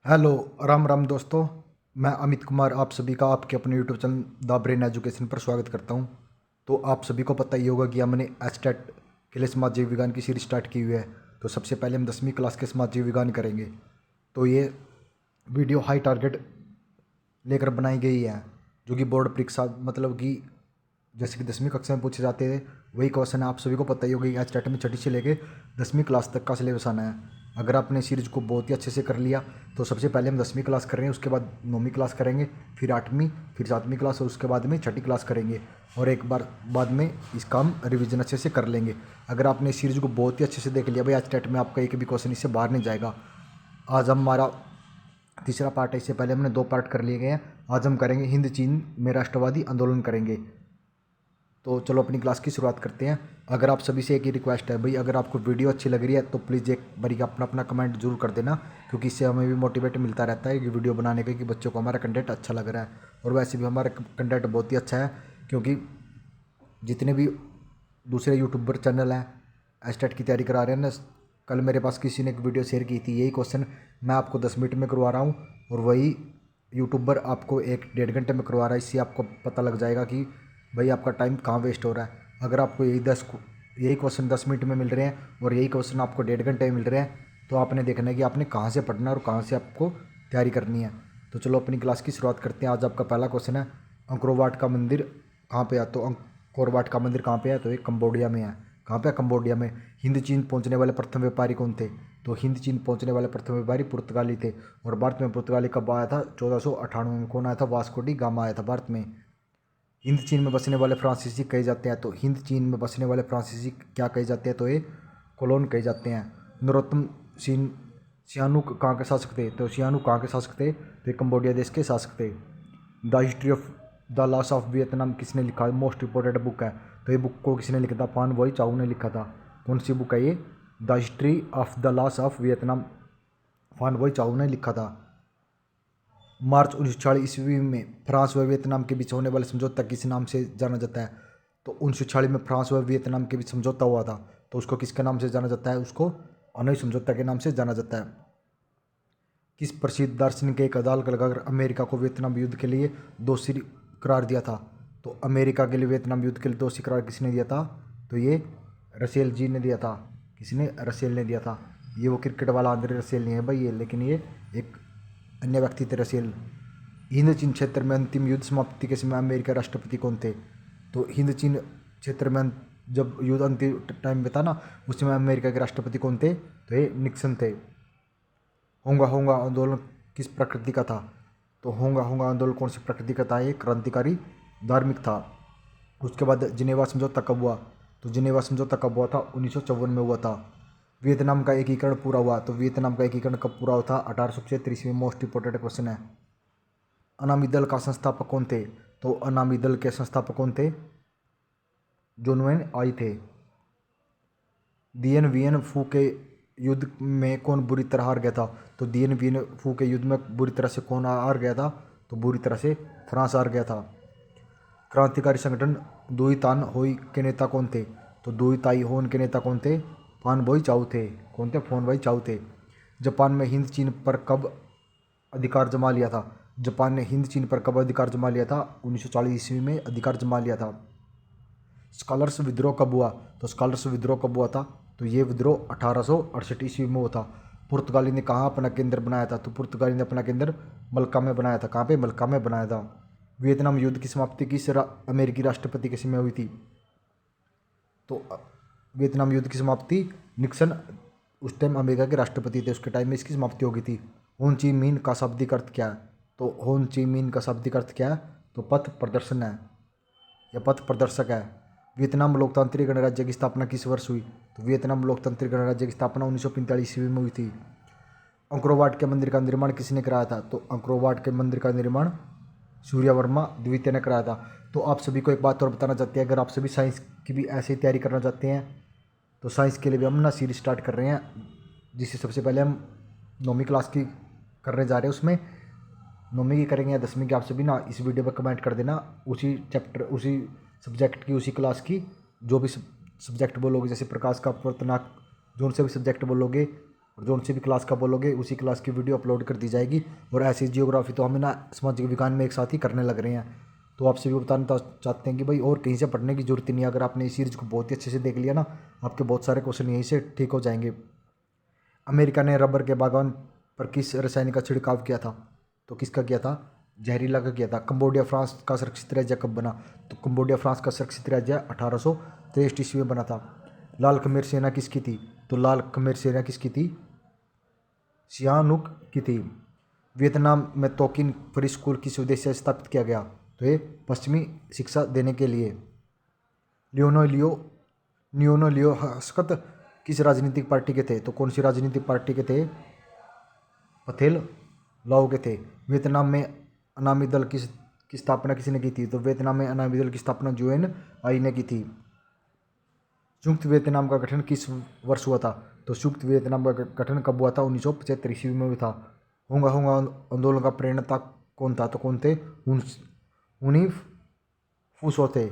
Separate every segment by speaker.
Speaker 1: Hello, Ram Ram दोस्तों। मैं अमित कुमार आप सभी का आपके अपने YouTube channel the brain education पर स्वागत करता हूं। तो आप सभी को पता ही होगा कि हमने एचटेट के लिए समाज जीव विज्ञान की सीरीज स्टार्ट की हुई है। तो सबसे पहले हम 10वीं क्लास के समाज जीव विज्ञान करेंगे। तो ये वीडियो हाई टारगेट लेकर बनाई गई है, जो कि बोर्ड परीक्षा मतलब कि जैसे कि 10वीं कक्षा में पूछे जाते थे वही क्वेश्चन है। आप सभी को पता ही होगा कि एच टेट में छठी से लेकर 10वीं क्लास तक का सिलेबस आना है। अगर आपने सीरीज को बहुत ही अच्छे से कर लिया तो सबसे पहले हम 10वीं क्लास कर रहे हैं, उसके बाद 9वीं क्लास करेंगे, फिर 8वीं, फिर 7वीं क्लास और उसके बाद में छठी क्लास करेंगे। और एक बार बाद में इसका हम रिविजन अच्छे से कर लेंगे। अगर आपने इस सीरीज को बहुत ही अच्छे से देख लिया भाई, एच टेट में आपका एक भी क्वेश्चन इससे बाहर नहीं जाएगा। आज हमारा तीसरा पार्ट है, इससे पहले हमने 2 पार्ट कर लिए गए हैं। आज हम करेंगे हिंद चीन में राष्ट्रवादी आंदोलन करेंगे। तो चलो अपनी क्लास की शुरुआत करते हैं। अगर आप सभी से एक ही रिक्वेस्ट है भाई, अगर आपको वीडियो अच्छी लग रही है तो प्लीज़ एक बारी अपना अपना कमेंट जरूर कर देना, क्योंकि इससे हमें भी मोटिवेट मिलता रहता है कि वीडियो बनाने का, कि बच्चों को हमारा कंटेंट अच्छा लग रहा है। और वैसे भी हमारा कंटेंट बहुत ही अच्छा है, क्योंकि जितने भी दूसरे यूट्यूबर चैनल हैं एस्टेट की तैयारी करा रहे हैं ना, कल मेरे पास किसी ने एक वीडियो शेयर की थी, यही क्वेश्चन मैं आपको 10 मिनट में करवा रहा हूँ और वही यूट्यूबर आपको 1-1.5 घंटे में करवा रहा है। इससे आपको पता लग जाएगा कि भाई आपका टाइम कहाँ वेस्ट हो रहा है। अगर आपको यही क्वेश्चन 10 मिनट में मिल रहे हैं और यही क्वेश्चन आपको 1.5 घंटे में मिल रहे हैं, तो आपने देखना है कि आपने कहाँ से पढ़ना है और कहाँ से आपको तैयारी करनी है। तो चलो अपनी क्लास की शुरुआत करते हैं। आज आपका पहला क्वेश्चन है, अंकोरवाट का मंदिर कहाँ पे है? तो अंकोरवाट का मंदिर कहाँ पे है? तो ये कंबोडिया में है। कहाँ पे है? कंबोडिया में। हिंद चीन पहुँचने वाले प्रथम व्यापारी कौन थे? तो हिंद चीन पहुँचने वाले प्रथम व्यापारी पुर्तगाली थे। और भारत में पुर्तगाली कब आया था? 1498 में। कौन आया था? वास्को डी गामा आया था भारत में। हिंद चीन में बसने वाले फ्रांसीसी कहे जाते हैं। तो हिंद चीन में बसने वाले फ्रांसीसी क्या कहे जाते हैं? तो ये कोलोन कहे जाते हैं। नरोत्तम सिंह सियानुक कहाँ के शासक थे? तो सियानुक कहाँ के शासक थे? तो ये कंबोडिया देश के शासक थे। The history of the loss of Vietnam किसने लिखा? मोस्ट इंपॉर्टेंट बुक है। तो ये बुक को किसने लिखा था? फान वॉई चाउ ने लिखा था। कौन सी बुक है ये? The history of the loss of Vietnam, फान वॉई चाउ ने लिखा था। मार्च 1946 ईस्वी में फ्रांस व वियतनाम के बीच होने वाले समझौता किस नाम से जाना जाता है? तो 1946 में फ्रांस व वियतनाम के बीच समझौता हुआ था, तो उसको किसके नाम से जाना जाता है? उसको हनोई समझौता के नाम से जाना जाता है। किस प्रसिद्ध दार्शनिक ने एक अदालत लगाकर अमेरिका को वियतनाम युद्ध के लिए दोषी करार दिया था? तो अमेरिका के लिए वियतनाम युद्ध के लिए दोषी करार किसने दिया था? तो ये रसेल जी ने दिया था। किसने? रसेल ने दिया था। ये वो क्रिकेट वाला आंद्रे रसेल नहीं है भाई ये, लेकिन ये एक अन्य व्यक्ति थे, रसेल। हिंद चीन क्षेत्र में अंतिम युद्ध समाप्ति के समय अमेरिका राष्ट्रपति कौन थे? तो हिंद चीन क्षेत्र में जब युद्ध अंतिम टाइम में था ना, उस समय अमेरिका के राष्ट्रपति कौन थे? तो ये निक्सन थे। होंगा होंगा आंदोलन किस प्रकृति का था? तो होंगा होंगा आंदोलन कौन सी प्रकृति का था? ये क्रांतिकारी धार्मिक था। उसके बाद जिनेवा समझौता कब हुआ? तो जिनेवा समझौता कब हुआ था? 1954 में हुआ था। वियतनाम का एकीकरण पूरा हुआ? तो वियतनाम का एकीकरण कब पूरा हुआ था? 1835 में। मोस्ट इंपोर्टेंट क्वेश्चन है। अनामी दल का संस्थापक कौन थे? तो अनामी दल के संस्थापक कौन थे? जोन वेन आई थे। दियन वियन फू के युद्ध में कौन बुरी तरह हार गया था? तो दियन वियन फू के युद्ध में बुरी तरह से कौन हार गया था? तो बुरी तरह से फ्रांस हार गया था। क्रांतिकारी संगठन दुई तान होई के नेता कौन थे? तो दुई ताई होन के नेता कौन थे? फान बोई चाउ थे। कौन थे? फोन बोई चाउ थे। जापान में हिंद चीन पर कब अधिकार जमा लिया था? जापान ने हिंद चीन पर कब अधिकार जमा लिया था? 1940 ईस्वी में अधिकार जमा लिया था। स्कॉलर्स विद्रोह कब हुआ? तो स्कॉलर्स विद्रोह कब हुआ था? तो ये विद्रोह 1868 ईस्वी में हुआ था। पुर्तगाली ने कहाँ अपना केंद्र बनाया था? तो पुर्तगाली ने अपना केंद्र मलक्का में बनाया था। कहाँ पे? मलक्का में बनाया था। वियतनाम युद्ध की समाप्ति किस अमेरिकी राष्ट्रपति के समय हुई थी? तो वियतनाम युद्ध की समाप्ति निक्सन उस टाइम अमेरिका के राष्ट्रपति थे, उसके टाइम में इसकी समाप्ति हो गई थी। होन ची मिन का शाब्दिक अर्थ क्या है? तो होन ची मिन का शाब्दिक अर्थ क्या है? तो पथ प्रदर्शन है या पथ प्रदर्शक है। वियतनाम लोकतांत्रिक गणराज्य की स्थापना किस वर्ष हुई? तो वियतनाम लोकतांत्रिक गणराज्य की स्थापना 1945 ईस्वी में हुई थी। अंकोरवाट के मंदिर का निर्माण किसने कराया था? तो अंकोरवाट के मंदिर का निर्माण सूर्यवर्मा द्वितीय ने कराया था। तो आप सभी को एक बात और बताना चाहते हैं, अगर आप सभी साइंस की भी ऐसे ही तैयारी करना चाहते हैं तो साइंस के लिए भी हम ना सीरीज स्टार्ट कर रहे हैं, जिससे सबसे पहले हम 9वीं क्लास की करने जा रहे हैं। उसमें 9वीं की करेंगे या 10वीं की, आप सभी ना इस वीडियो पर कमेंट कर देना उसी चैप्टर, उसी सब्जेक्ट की, उसी क्लास की जो भी सब्जेक्ट बोलोगे, जैसे प्रकाश का अपवर्तनाक, जो से भी सब्जेक्ट बोलोगे और जो सी भी क्लास का बोलोगे उसी क्लास की वीडियो अपलोड कर दी जाएगी। और ऐसी जियोग्राफी तो हमें ना सामाजिक विज्ञान में एक साथ ही करने लग रहे हैं। तो आपसे भी बताना चाहते हैं कि भाई और कहीं से पढ़ने की जरूरत ही नहीं है। अगर आपने इस सीरीज को बहुत ही अच्छे से देख लिया ना, आपके बहुत सारे क्वेश्चन यहीं से ठीक हो जाएंगे। अमेरिका ने रबर के बागान पर किस रसायन का छिड़काव किया था? तो किसका किया था? जहरीला का किया था। कंबोडिया फ्रांस का सुरक्षित राज्य कब बना? तो कंबोडिया फ्रांस का सुरक्षित राज्य 1863 ईस्वी में बना था। लाल खमेर सेना किसकी थी? तो लाल खमेर सेना किसकी थी? सियानुक की थी। वियतनाम में तोकिन फ्री स्कूल किस उद्देश्य से स्थापित किया गया? तो ये पश्चिमी शिक्षा देने के लिए। लियोनो लियो न्योनो लियो हस्कत किस राजनीतिक पार्टी के थे? तो कौन सी राजनीतिक पार्टी के थे? पथेल लाओ के थे। वियतनाम में अनामी दल की स्थापना किसने की थी? तो वियतनाम में अनामी दल की स्थापना यूएन आई ने की थी। संयुक्त वियतनाम का गठन किस वर्ष हुआ था? तो संयुक्त वियतनाम का गठन कब हुआ था? 1975 ईस्वी में हुआ था। होंगा होंगा आंदोलन का प्रेरणा कौन था? तो कौन थे? हुनी फूसो थे।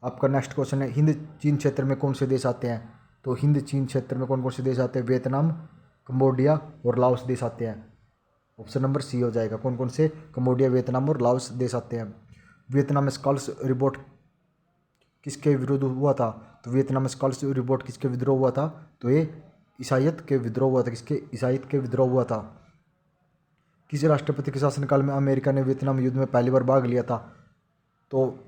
Speaker 1: आपका नेक्स्ट क्वेश्चन है, हिंद चीन क्षेत्र में कौन से देश आते हैं? तो हिंद चीन क्षेत्र में कौन कौन से देश आते हैं? वियतनाम, कंबोडिया और लाओस देश आते हैं। ऑप्शन नंबर सी हो जाएगा। कौन कौन से? कंबोडिया, वियतनाम और लाओस देश आते हैं। वियतनाम में स्कल्स रिवोल्ट किसके विरुद्ध हुआ था? तो वियतनाम में स्कल्स रिवोल्ट किसके विद्रोह हुआ था? तो ये ईसाइयत के विद्रोह हुआ था। किसके? ईसाइयत के विद्रोह हुआ था। किस राष्ट्रपति के शासनकाल में अमेरिका ने वियतनाम युद्ध में पहली बार भाग लिया था? तो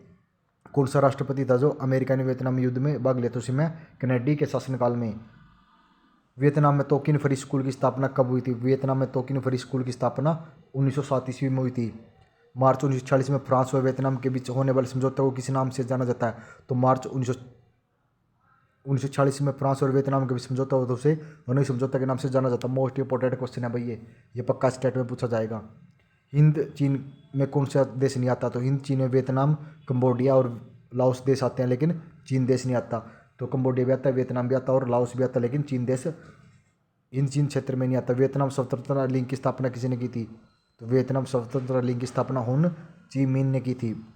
Speaker 1: कौन सा राष्ट्रपति था जो अमेरिका ने वियतनाम युद्ध में भाग लिया था? उसी में कैनेडी के शासनकाल में। वियतनाम में तोकिन फ्री स्कूल की स्थापना कब हुई थी? वियतनाम में तोकिन फ्री स्कूल की स्थापना 1907 ईस्वी में हुई थी। मार्च 1946 में फ्रांस व वियतनाम के बीच होने वाले समझौते को किस नाम से जाना जाता है? तो मार्च 1946 में फ्रांस और वियतनाम के बीच समझौता हुआ था, उसे हनोई समझौता के नाम से जाना जाता है। मोस्ट इंपॉर्टेंट क्वेश्चन है भाई ये पक्का स्टेट में पूछा जाएगा। हिंद चीन में कौन सा देश नहीं आता? तो हिंद चीन में वियतनाम, कंबोडिया और लाओस देश आते हैं, लेकिन चीन देश नहीं आता। तो कंबोडिया भी आता है, वियतनाम भी आता है और लाओस भी आता है, लेकिन चीन देश हिंद चीन क्षेत्र में नहीं आता। वियतनाम स्वतंत्रता लीग की स्थापना किसने की थी? तो वियतनाम स्वतंत्रता लीग की स्थापना हुन ची मिन ने की थी।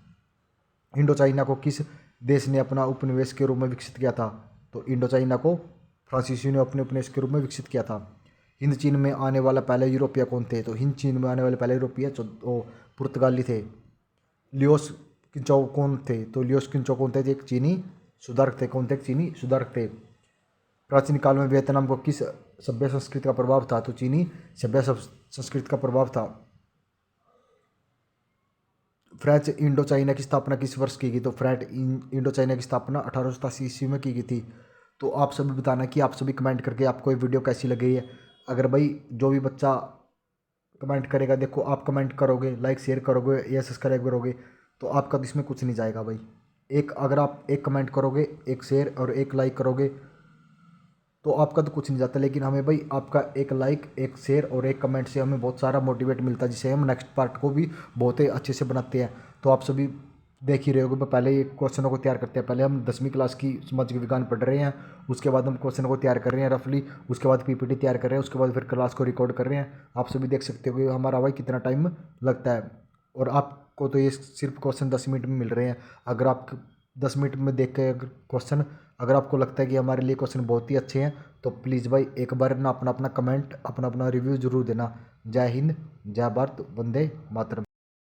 Speaker 1: इंडो चाइना को किस देश ने अपना उपनिवेश के रूप में विकसित किया था? तो इंडो चाइना को फ्रांसीसियों ने अपने उपनिवेश के रूप में विकसित किया था। हिंद चीन में आने वाला पहले यूरोपीय कौन थे? तो हिंद चीन में आने वाले पहले यूरोपीय पुर्तगाली थे। लियोस किंचो कौन थे? तो लियोस किंचो कौन थे? एक चीनी सुधारक थे। कौन थे? चीनी सुधारक थे। प्राचीन काल में वियतनाम को किस सभ्य संस्कृति का प्रभाव था? तो चीनी सभ्य संस्कृति का प्रभाव था। फ्रेंच इंडो चाइना की स्थापना किस वर्ष की गई? तो फ्रेंच इंडो चाइना की स्थापना 1887 ईस्वी में की गई थी। तो आप सभी बताना कि आप सभी कमेंट करके आपको ये वीडियो कैसी लगी है। अगर भाई जो भी बच्चा कमेंट करेगा, देखो आप कमेंट करोगे, लाइक शेयर करोगे या सब्सक्राइब करोगे, तो आपका तो इसमें कुछ नहीं जाएगा भाई। अगर आप एक कमेंट करोगे, एक शेयर और एक लाइक करोगे तो आपका तो कुछ नहीं जाता, लेकिन हमें भाई आपका एक लाइक, एक शेयर और एक कमेंट से हमें बहुत सारा मोटिवेट मिलता है, जिससे हम नेक्स्ट पार्ट को भी बहुत ही अच्छे से बनाते हैं। तो आप सभी देख ही रहे होगे, पहले ये क्वेश्चनों को तैयार करते हैं। पहले हम 10वीं क्लास की सामाजिक विज्ञान पढ़ रहे हैं, उसके बाद हम क्वेश्चन को तैयार कर रहे हैं रफली, उसके बाद पीपीटी तैयार कर रहे हैं, उसके बाद फिर क्लास को रिकॉर्ड कर रहे हैं। आप सभी देख सकते हो कि हमारा भाई कितना टाइम लगता है, और आपको तो ये सिर्फ क्वेश्चन 10 मिनट में मिल रहे हैं। अगर आप 10 मिनट में देख के क्वेश्चन, अगर आपको लगता है कि हमारे लिए क्वेश्चन बहुत ही अच्छे हैं, तो प्लीज़ भाई एक बार ना अपना अपना कमेंट, अपना अपना रिव्यू जरूर देना। जय हिंद, जय भारत, वंदे मातरम।